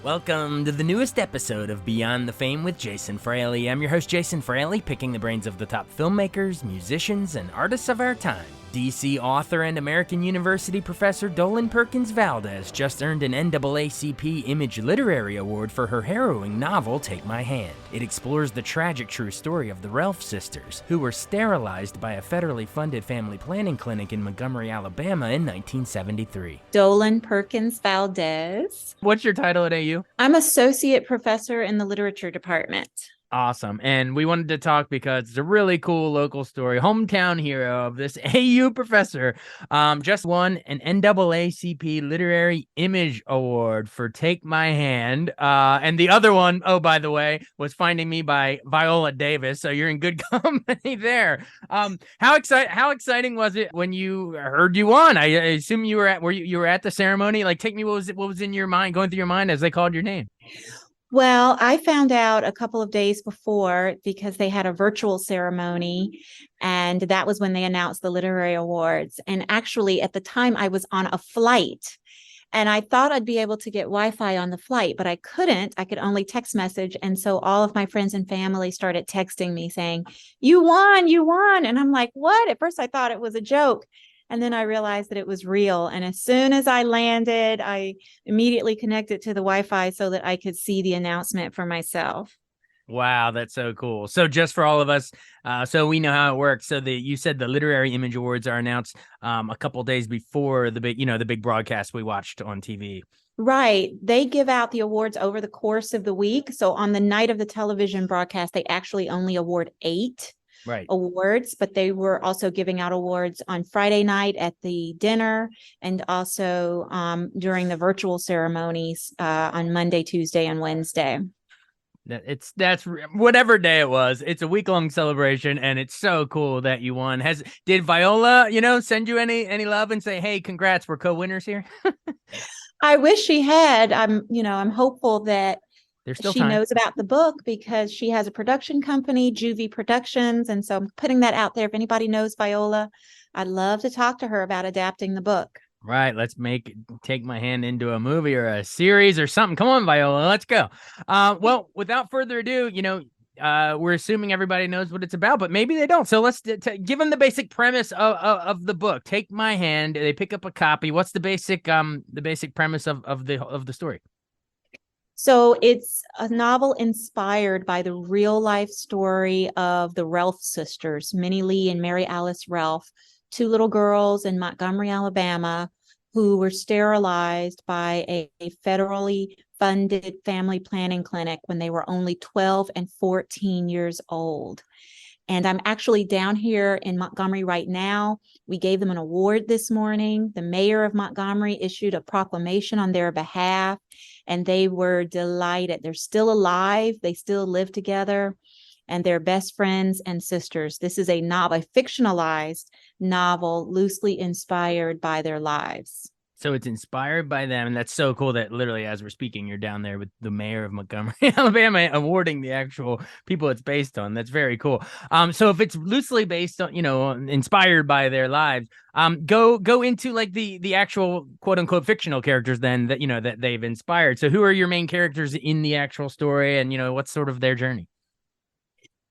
Welcome to the newest episode of Beyond the Fame with Jason Fraley. I'm your host, Jason Fraley, picking the brains of the top filmmakers, musicians, and artists of our time. DC author and American University professor Dolen Perkins-Valdez just earned an NAACP Image Literary Award for her harrowing novel, Take My Hand. It explores the tragic true story of the Relf sisters, who were sterilized by a federally funded family planning clinic in Montgomery, Alabama in 1973. Dolen Perkins-Valdez. What's your title at AU? I'm associate professor in the literature department. Awesome. And we wanted to talk because it's a really cool local story. Hometown hero of this AU professor just won an NAACP Literary Image Award for Take My Hand. And the other one, oh, by the way, was Finding Me by Viola Davis. So you're in good company there. How exciting was it when you heard you won? I assume you were at the ceremony. Like, take me, what was in your mind, going through your mind as they called your name? Well, I found out a couple of days before because they had a virtual ceremony, and that was when they announced the literary awards. And actually, at the time, I was on a flight, and I thought I'd be able to get Wi-Fi on the flight, but I couldn't. I could only text message. And so all of my friends and family started texting me saying, "You won, you won." And I'm like, what? At first, I thought it was a joke. And then I realized that it was real. And as soon as I landed, I immediately connected to the Wi-Fi so that I could see the announcement for myself. Wow, that's so cool. So just for all of us, so we know how it works. So you said the Literary Image Awards are announced a couple days before the big broadcast we watched on TV. Right. They give out the awards over the course of the week. So on the night of the television broadcast, they actually only award 8 awards, but they were also giving out awards on Friday night at the dinner, and also during the virtual ceremonies on Monday, Tuesday, and Wednesday. That's whatever day it was. It's a week-long celebration, and it's so cool that you won. Did Viola, send you any love and say, "Hey, congrats, we're co-winners here"? I wish she had. I'm hopeful that she knows about the book because she has a production company, Juvie Productions. And so I'm putting that out there. If anybody knows Viola, I'd love to talk to her about adapting the book. Right. Let's Take My Hand into a movie or a series or something. Come on, Viola. Let's go. Well, without further ado, we're assuming everybody knows what it's about, but maybe they don't. So let's give them the basic premise of the book. Take My Hand. They pick up a copy. What's the basic premise of the story? So it's a novel inspired by the real life story of the Relf sisters, Minnie Lee and Mary Alice Relf, 2 little girls in Montgomery, Alabama, who were sterilized by a federally funded family planning clinic when they were only 12 and 14 years old. And I'm actually down here in Montgomery right now. We gave them an award this morning. The mayor of Montgomery issued a proclamation on their behalf, and they were delighted. They're still alive. They still live together, and they're best friends and sisters. This is a fictionalized novel loosely inspired by their lives. So it's inspired by them, and that's so cool that literally as we're speaking, you're down there with the mayor of Montgomery, Alabama, awarding the actual people it's based on. That's very cool. So if it's loosely based on, inspired by their lives, go into like the actual quote unquote fictional characters then that they've inspired. So who are your main characters in the actual story, and what's sort of their journey?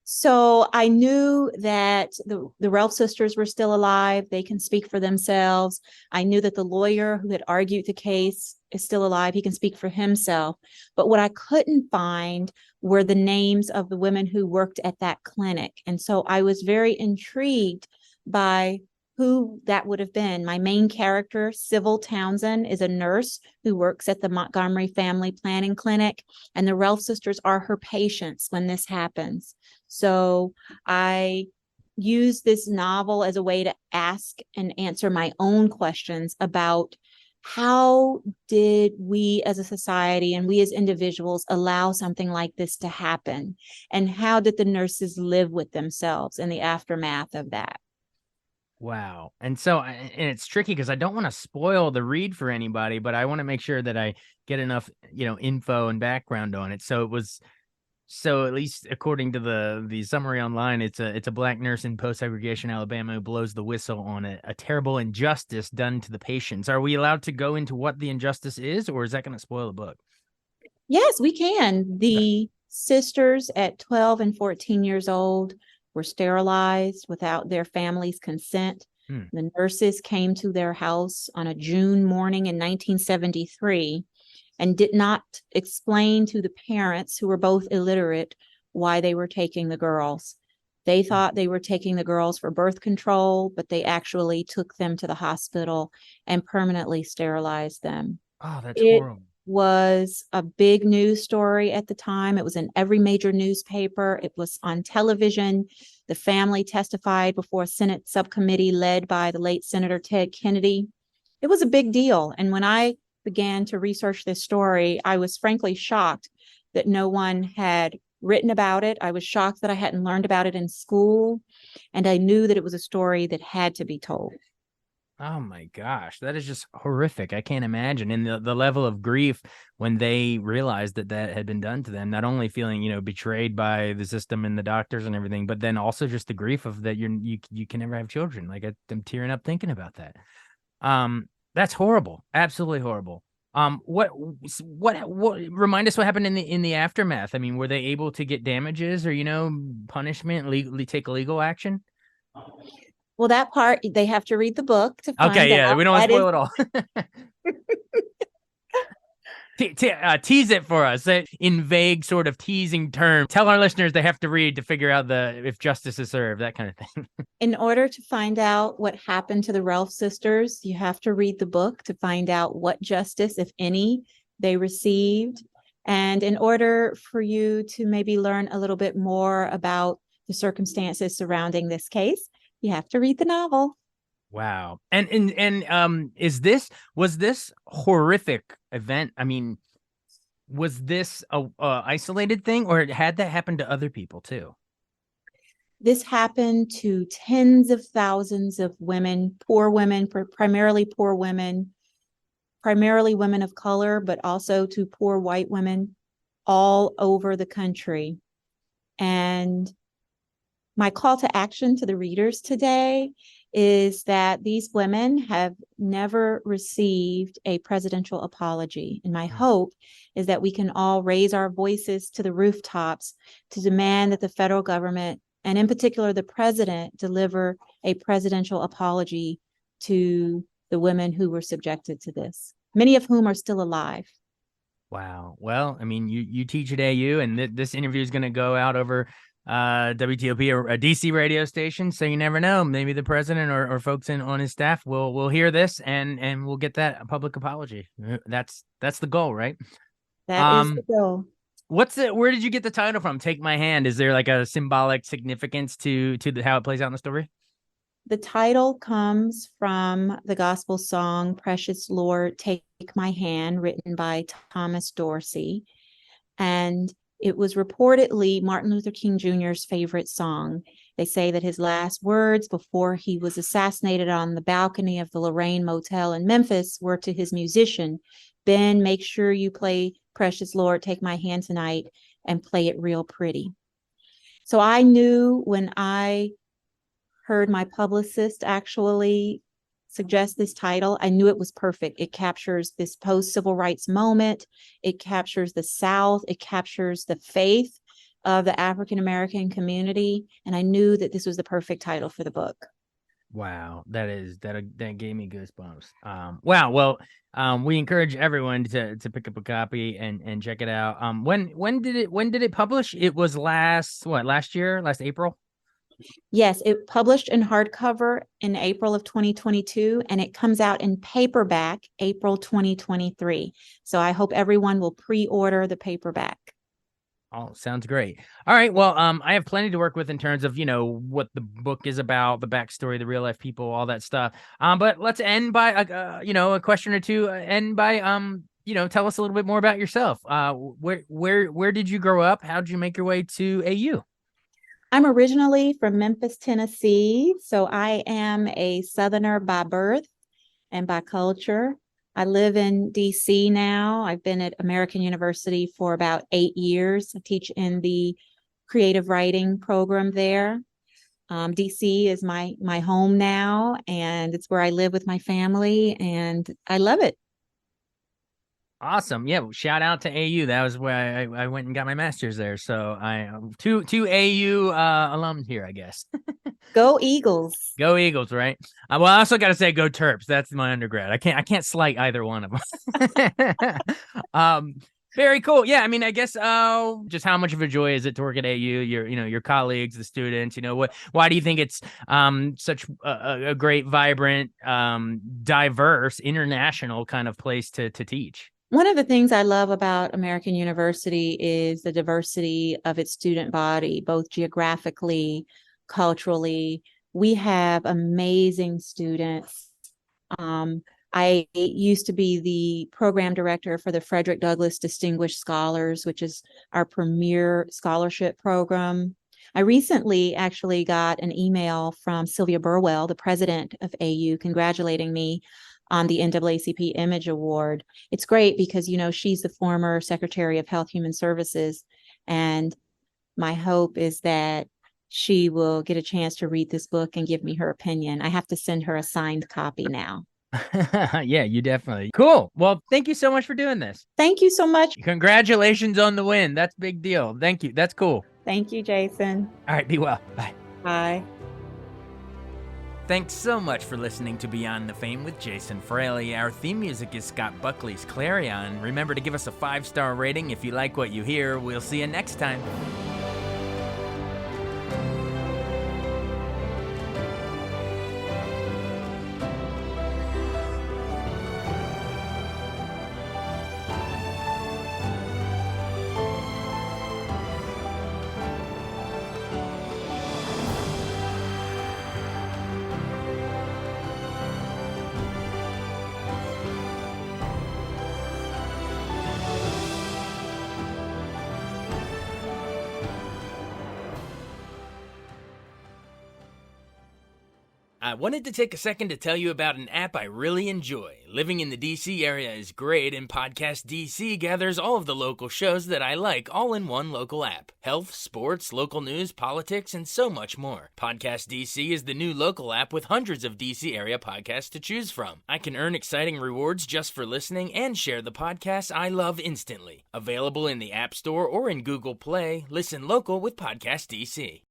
So I knew that the Relf sisters were still alive. They can speak for themselves. I knew that the lawyer who had argued the case is still alive. He can speak for himself. But what I couldn't find were the names of the women who worked at that clinic. And so I was very intrigued by who that would have been. My main character, Sybil Townsend, is a nurse who works at the Montgomery Family Planning Clinic, and the Relf sisters are her patients when this happens. So I use this novel as a way to ask and answer my own questions about how did we as a society and we as individuals allow something like this to happen? And how did the nurses live with themselves in the aftermath of that? Wow. And it's tricky because I don't want to spoil the read for anybody, but I want to make sure that I get enough, info and background on it. So at least according to the summary online, it's a Black nurse in post-segregation Alabama who blows the whistle on a terrible injustice done to the patients. Are we allowed to go into what the injustice is, or is that going to spoil the book? Yes, we can. The sisters at 12 and 14 years old were sterilized without their family's consent. Hmm. The nurses came to their house on a June morning in 1973 and did not explain to the parents, who were both illiterate, why they were taking the girls. They thought they were taking the girls for birth control, but they actually took them to the hospital and permanently sterilized them. Oh, that's It horrible. was a big news story at the time. It was in every major newspaper. It was on television. The family testified before a Senate subcommittee led by the late Senator Ted Kennedy. It was a big deal. And when I began to research this story, I was frankly shocked that no one had written about it. I was shocked that I hadn't learned about it in school. And I knew that it was a story that had to be told. Oh my gosh, that is just horrific. I can't imagine. And the level of grief when they realized that that had been done to them, not only feeling, betrayed by the system and the doctors and everything, but then also just the grief of that you can never have children. Like I'm tearing up thinking about that. That's horrible. Absolutely horrible. What remind us what happened in the aftermath? I mean, were they able to get damages or, punishment, legally take legal action? Well, that part, they have to read the book to Okay, find yeah, out. we don't want That to is spoil it all. Tease it for us in vague sort of teasing terms. Tell our listeners they have to read to figure out if justice is served, that kind of thing. in order to find out what happened to the Ralph sisters, you have to read the book to find out what justice, if any, they received. And in order for you to maybe learn a little bit more about the circumstances surrounding this case, you have to read the novel. Wow. And was this horrific event? I mean, was this a isolated thing, or had that happened to other people too? This happened to tens of thousands of women, poor women, primarily poor women, primarily women of color, but also to poor white women all over the country. And my call to action to the readers today is that these women have never received a presidential apology. And my hope is that we can all raise our voices to the rooftops to demand that the federal government, and in particular the president, deliver a presidential apology to the women who were subjected to this, many of whom are still alive. Wow. Well, I mean, you teach at AU, and this interview is going to go out over WTOP, or a DC radio station. So you never know. Maybe the president or folks on his staff will hear this and we'll get that public apology. That's the goal, right? That is the goal. Where did you get the title from? Take My Hand. Is there like a symbolic significance to how it plays out in the story? The title comes from the gospel song, Precious Lord, Take My Hand, written by Thomas Dorsey. And it was reportedly Martin Luther King Jr.'s favorite song. They say that his last words before he was assassinated on the balcony of the Lorraine Motel in Memphis were to his musician, Ben, make sure you play Precious Lord, Take My Hand tonight, and play it real pretty. So I knew when I heard my publicist actually suggest this title, I knew it was perfect. It captures this post-civil rights moment. It captures the South. It captures the faith of the African-American community. And I knew that this was the perfect title for the book. Wow, that gave me goosebumps. Wow. Well, we encourage everyone to pick up a copy and check it out. When did it publish? It was last year, last April. Yes, it published in hardcover in April of 2022, and it comes out in paperback April 2023. So I hope everyone will pre-order the paperback. Oh, sounds great. All right. Well, I have plenty to work with in terms of, what the book is about, the backstory, the real life people, all that stuff. But let's end by, a question or two. End by, tell us a little bit more about yourself. Where did you grow up? How did you make your way to AU? I'm originally from Memphis, Tennessee, so I am a Southerner by birth and by culture. I live in DC now. I've been at American University for about 8 years. I teach in the creative writing program there. DC is my home now, and it's where I live with my family, and I love it. Awesome. Yeah. Well, shout out to AU. That was where I went and got my master's there. So I two AU alums here, I guess. Go Eagles. Go Eagles, right? Well, I also got to say go Terps. That's my undergrad. I can't slight either one of them. Very cool. Yeah, I mean, I guess just how much of a joy is it to work at AU? Your colleagues, the students. Why do you think it's such a great, vibrant, diverse, international kind of place to teach? One of the things I love about American University is the diversity of its student body, both geographically, culturally. We have amazing students. I used to be the program director for the Frederick Douglass Distinguished Scholars, which is our premier scholarship program. I recently actually got an email from Sylvia Burwell, the president of AU, congratulating me on the NAACP Image Award. It's great because, she's the former Secretary of Health Human Services. And my hope is that she will get a chance to read this book and give me her opinion. I have to send her a signed copy now. Yeah, you definitely. Cool. Well, thank you so much for doing this. Thank you so much. Congratulations on the win. That's a big deal. Thank you. That's cool. Thank you, Jason. All right, be well. Bye. Bye. Thanks so much for listening to Beyond the Fame with Jason Fraley. Our theme music is Scott Buckley's Clarion. Remember to give us a 5-star rating if you like what you hear. We'll see you next time. I wanted to take a second to tell you about an app I really enjoy. Living in the DC area is great, and Podcast DC gathers all of the local shows that I like all in one local app. Health, sports, local news, politics, and so much more. Podcast DC is the new local app with hundreds of DC area podcasts to choose from. I can earn exciting rewards just for listening and share the podcasts I love instantly. Available in the App Store or in Google Play, listen local with Podcast DC.